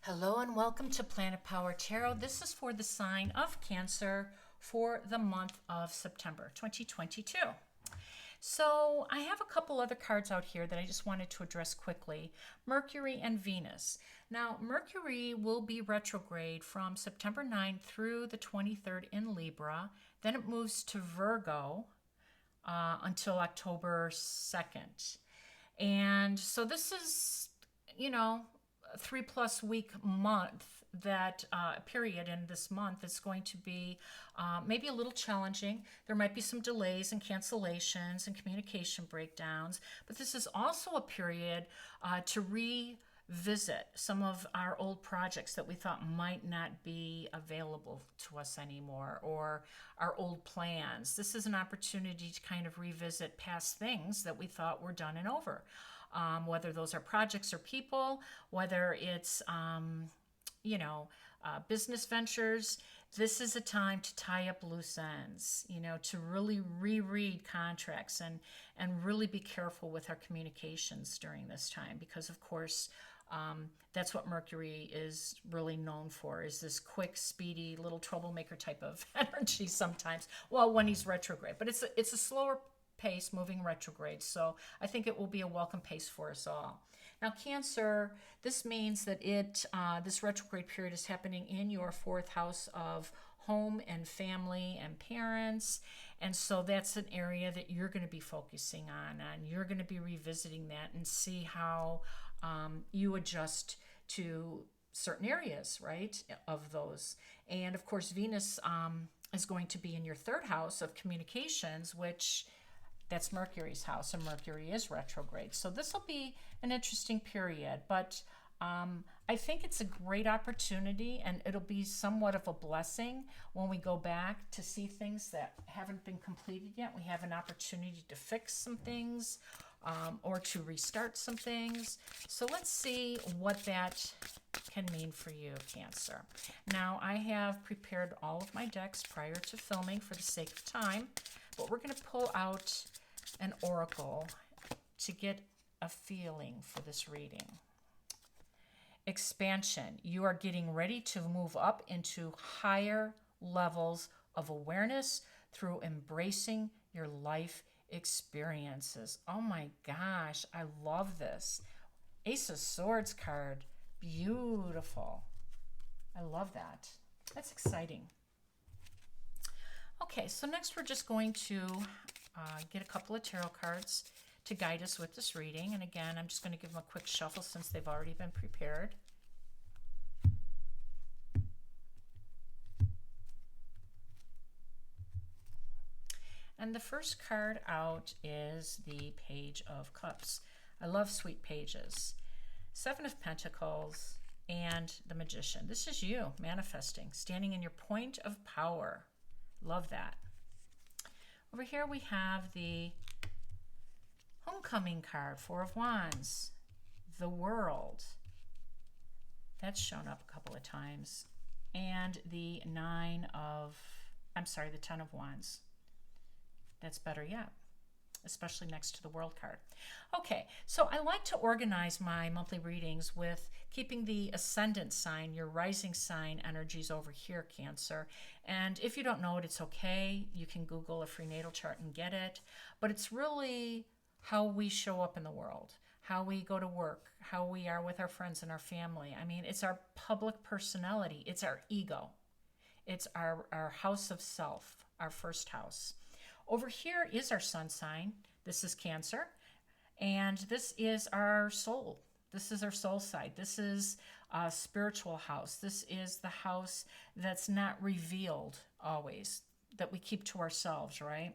Hello and welcome to Planet Power Tarot. This is for the sign of Cancer for the month of September 2022. So I have a couple other cards out here that I just wanted to address quickly. Mercury and Venus. Now, Mercury will be retrograde from September 9th through the 23rd in Libra. Then it moves to Virgo until October 2nd. And so this is, a 3+ week month that period in this month is going to be maybe a little challenging. There might be some delays and cancellations and communication breakdowns, but this is also a period to revisit some of our old projects that we thought might not be available to us anymore, or our old plans. This is an opportunity to kind of revisit past things that we thought were done and over. Whether those are projects or people, whether it's, business ventures. This is a time to tie up loose ends, to really reread contracts and really be careful with our communications during this time, because of course, that's what Mercury is really known for, is this quick, speedy, little troublemaker type of energy sometimes. Well, when he's retrograde, but it's a slower pace moving retrograde, so I think it will be a welcome pace for us all. Now, Cancer, this means that this retrograde period is happening in your fourth house of home and family and parents, and so that's an area that you're going to be focusing on, and you're going to be revisiting that and see how you adjust to certain areas, right, of those. And of course, Venus is going to be in your third house of communications, which that's Mercury's house, and Mercury is retrograde. So this will be an interesting period, but I think it's a great opportunity, and it'll be somewhat of a blessing when we go back to see things that haven't been completed yet. We have an opportunity to fix some things or to restart some things. So let's see what that can mean for you, Cancer. Now, I have prepared all of my decks prior to filming for the sake of time, but we're going to pull out an oracle to get a feeling for this reading. Expansion. You are getting ready to move up into higher levels of awareness through embracing your life experiences. Oh my gosh, I love this. Ace of Swords card. Beautiful. I love that. That's exciting. Okay, so next we're just going to get a couple of tarot cards to guide us with this reading. And again, I'm just going to give them a quick shuffle since they've already been prepared. And the first card out is the Page of Cups. I love sweet pages. Seven of Pentacles and the Magician. This is you manifesting, standing in your point of power. Love that. Over here we have the Homecoming card, Four of Wands, the World. That's shown up a couple of times. And the Ten of Wands. That's better yet, especially next to the World card. Okay, so I like to organize my monthly readings with keeping the ascendant sign, your rising sign energies over here, Cancer. And if you don't know it, it's okay. You can Google a free natal chart and get it. But it's really how we show up in the world, how we go to work, how we are with our friends and our family. I mean, it's our public personality. It's our ego. It's our house of self, our first house. Over here is our sun sign. This is Cancer. And this is our soul. This is our soul side. This is a spiritual house. This is the house that's not revealed always, that we keep to ourselves, right?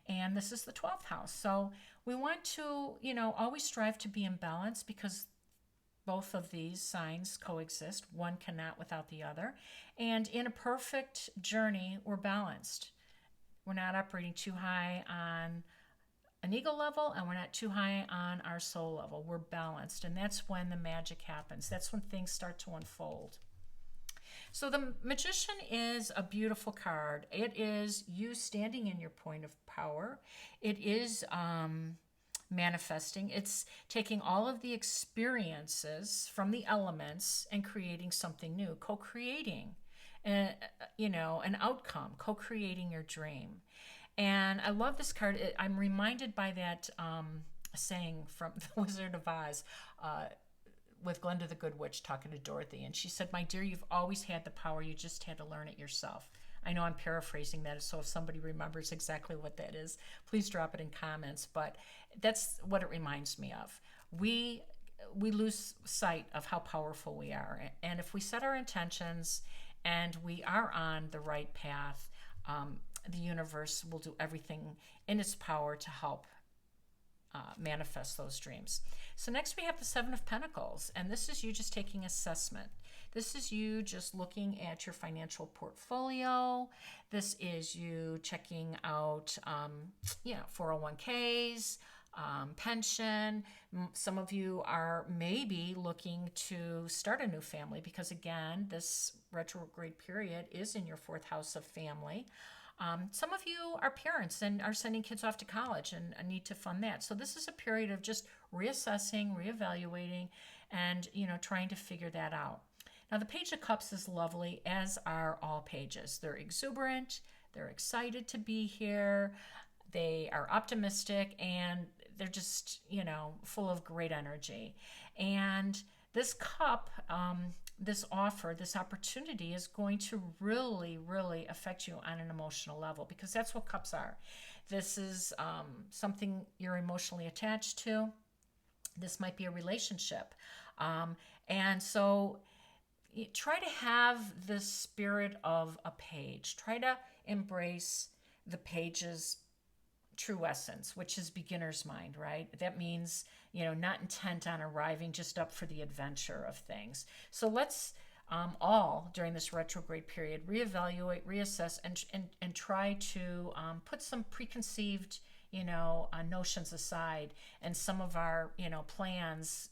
And this is the 12th house. So we want to, always strive to be in balance, because both of these signs coexist. One cannot without the other. And in a perfect journey, we're balanced. We're not operating too high on an ego level, and we're not too high on our soul level. We're balanced, and that's when the magic happens. That's when things start to unfold. So the Magician is a beautiful card. It is you standing in your point of power. It is manifesting. It's taking all of the experiences from the elements and creating something new, co-creating, an outcome, co-creating your dream. And I love this card. I'm reminded by that saying from The Wizard of Oz, with Glinda the Good Witch talking to Dorothy. And she said, "My dear, you've always had the power. You just had to learn it yourself." I know I'm paraphrasing that, so if somebody remembers exactly what that is, please drop it in comments. But that's what it reminds me of. We lose sight of how powerful we are. And if we set our intentions and we are on the right path, the universe will do everything in its power to help manifest those dreams. So next we have the Seven of Pentacles, and this is you just taking assessment. This is you just looking at your financial portfolio. This is you checking out 401ks, pension. Some of you are maybe looking to start a new family because, again, this retrograde period is in your fourth house of family. Some of you are parents and are sending kids off to college and need to fund that. So this is a period of just reassessing, reevaluating, and trying to figure that out. Now the Page of Cups is lovely, as are all pages. They're exuberant, they're excited to be here, they are optimistic, and they're just full of great energy. And this cup, this offer, this opportunity is going to really, really affect you on an emotional level, because that's what cups are. This is something you're emotionally attached to. This might be a relationship. And so try to have the spirit of a page. Try to embrace the page's true essence, which is beginner's mind, right? That means, not intent on arriving, just up for the adventure of things. So let's all, during this retrograde period, reevaluate, reassess, and try to put some preconceived, notions aside, and some of our, plans,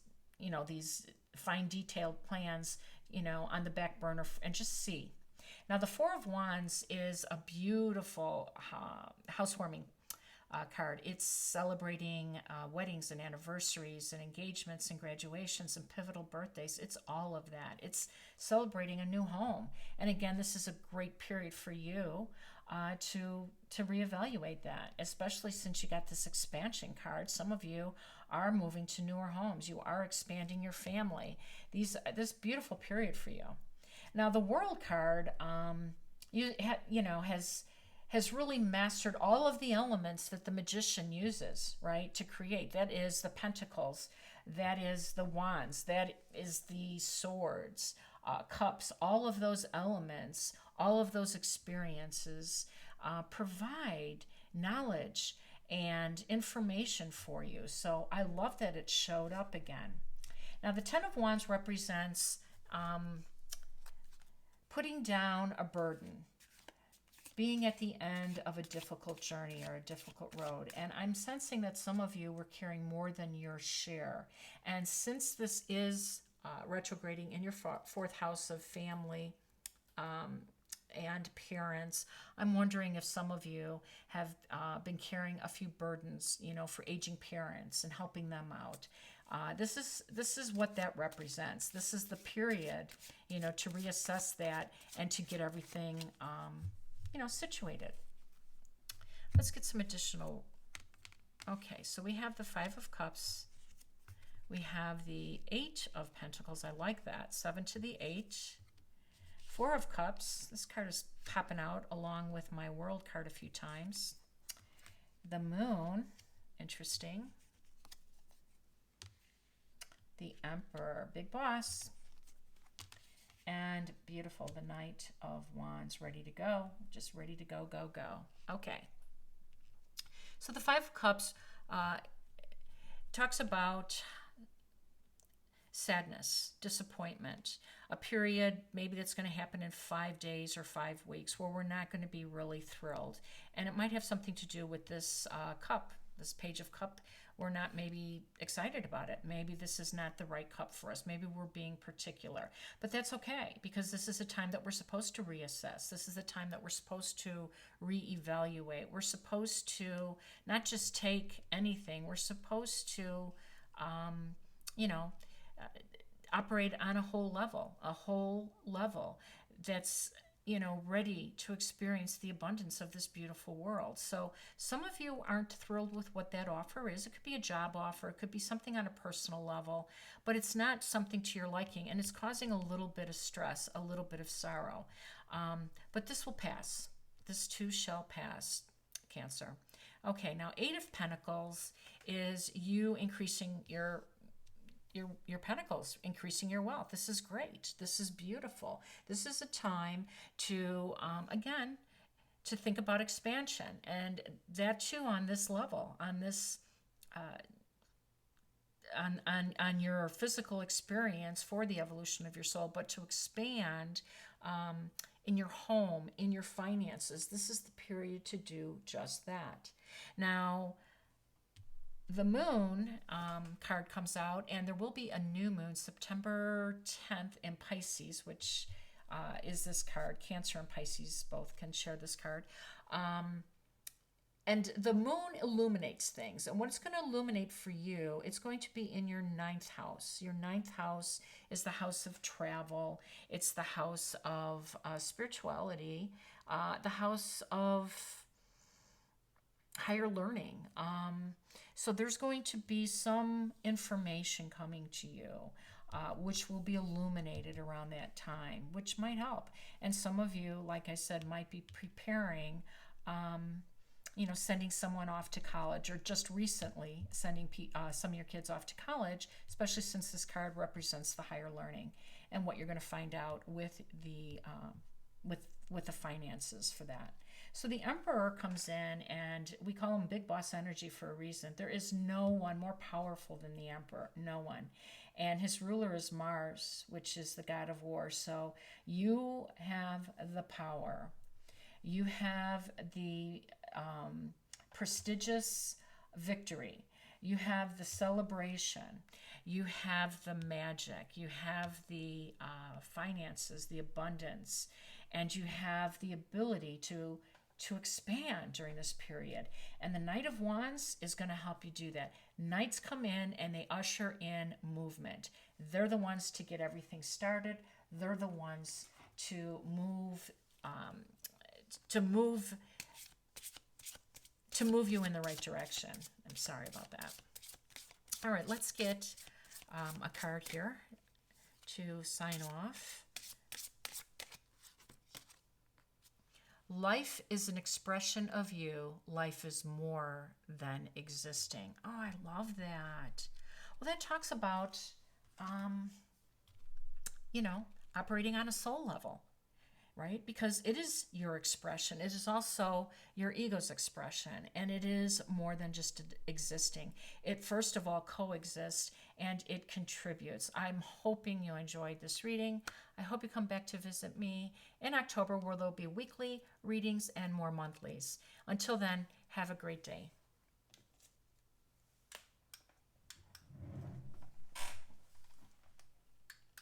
these fine detailed plans, on the back burner, and just see. Now, the Four of Wands is a beautiful housewarming card. It's celebrating weddings and anniversaries and engagements and graduations and pivotal birthdays. It's all of that. It's celebrating a new home. And again, this is a great period for you to reevaluate that, especially since you got this expansion card. Some of you are moving to newer homes. You are expanding your family. This beautiful period for you. Now, the World card, has really mastered all of the elements that the magician uses, right, to create. That is the pentacles, that is the wands, that is the swords, cups. All of those elements, all of those experiences provide knowledge and information for you. So I love that it showed up again. Now, the Ten of Wands represents putting down a burden, being at the end of a difficult journey or a difficult road. And I'm sensing that some of you were carrying more than your share. And since this is retrograding in your fourth house of family and parents, I'm wondering if some of you have been carrying a few burdens, for aging parents and helping them out. This is what that represents. This is the period, to reassess that and to get everything situated. Let's get some additional. Okay, so we have the Five of Cups. We have the Eight of Pentacles. I like that. 7 to the 8. Four of Cups. This card is popping out along with my World card a few times. The Moon. Interesting. The Emperor. Big boss. And beautiful, the Knight of Wands, ready to go. Just ready to go, go, go. Okay. So the Five of Cups talks about sadness, disappointment, a period maybe that's going to happen in 5 days or 5 weeks where we're not going to be really thrilled. And it might have something to do with this cup, this Page of Cup, we're not maybe excited about it. Maybe this is not the right cup for us. Maybe we're being particular. But that's okay, because this is a time that we're supposed to reassess. This is a time that we're supposed to reevaluate. We're supposed to not just take anything. We're supposed to, you know, operate on a whole level that's, ready to experience the abundance of this beautiful world. So some of you aren't thrilled with what that offer is. It could be a job offer, it could be something on a personal level, but it's not something to your liking, and it's causing a little bit of stress, a little bit of sorrow. But this will pass. This too shall pass, Cancer. Okay, now Eight of Pentacles is you increasing your pentacles, increasing your wealth. This is great. This is beautiful. This is a time to, again, to think about expansion, and that too on this level, on this, on your physical experience for the evolution of your soul, but to expand in your home, in your finances. This is the period to do just that. Now, the moon card comes out, and there will be a new moon September 10th in Pisces, which is this card. Cancer and Pisces both can share this card. And the moon illuminates things. And what it's going to illuminate for you, it's going to be in your ninth house. Your ninth house is the house of travel. It's the house of spirituality, the house of higher learning. So there's going to be some information coming to you, which will be illuminated around that time, which might help. And some of you, like I said, might be preparing, sending someone off to college, or just recently sending some of your kids off to college, especially since this card represents the higher learning and what you're going to find out with the with the finances for that. So the Emperor comes in, and we call him Big Boss Energy for a reason. There is no one more powerful than the Emperor, no one. And his ruler is Mars, which is the god of war. So you have the power. You have the prestigious victory. You have the celebration. You have the magic. You have the finances, the abundance, and you have the ability to expand during this period. And the Knight of Wands is going to help you do that. Knights come in and they usher in movement. They're the ones to get everything started. They're the ones to move you in the right direction. I'm sorry about that. All right, let's get a card here to sign off. Life is an expression of you. Life is more than existing. Oh, I love that. Well, that talks about, operating on a soul level, right? Because it is your expression. It is also your ego's expression, and it is more than just existing. It, first of all, coexists, and it contributes. I'm hoping you enjoyed this reading. I hope you come back to visit me in October, where there'll be weekly readings and more monthlies. Until then, have a great day.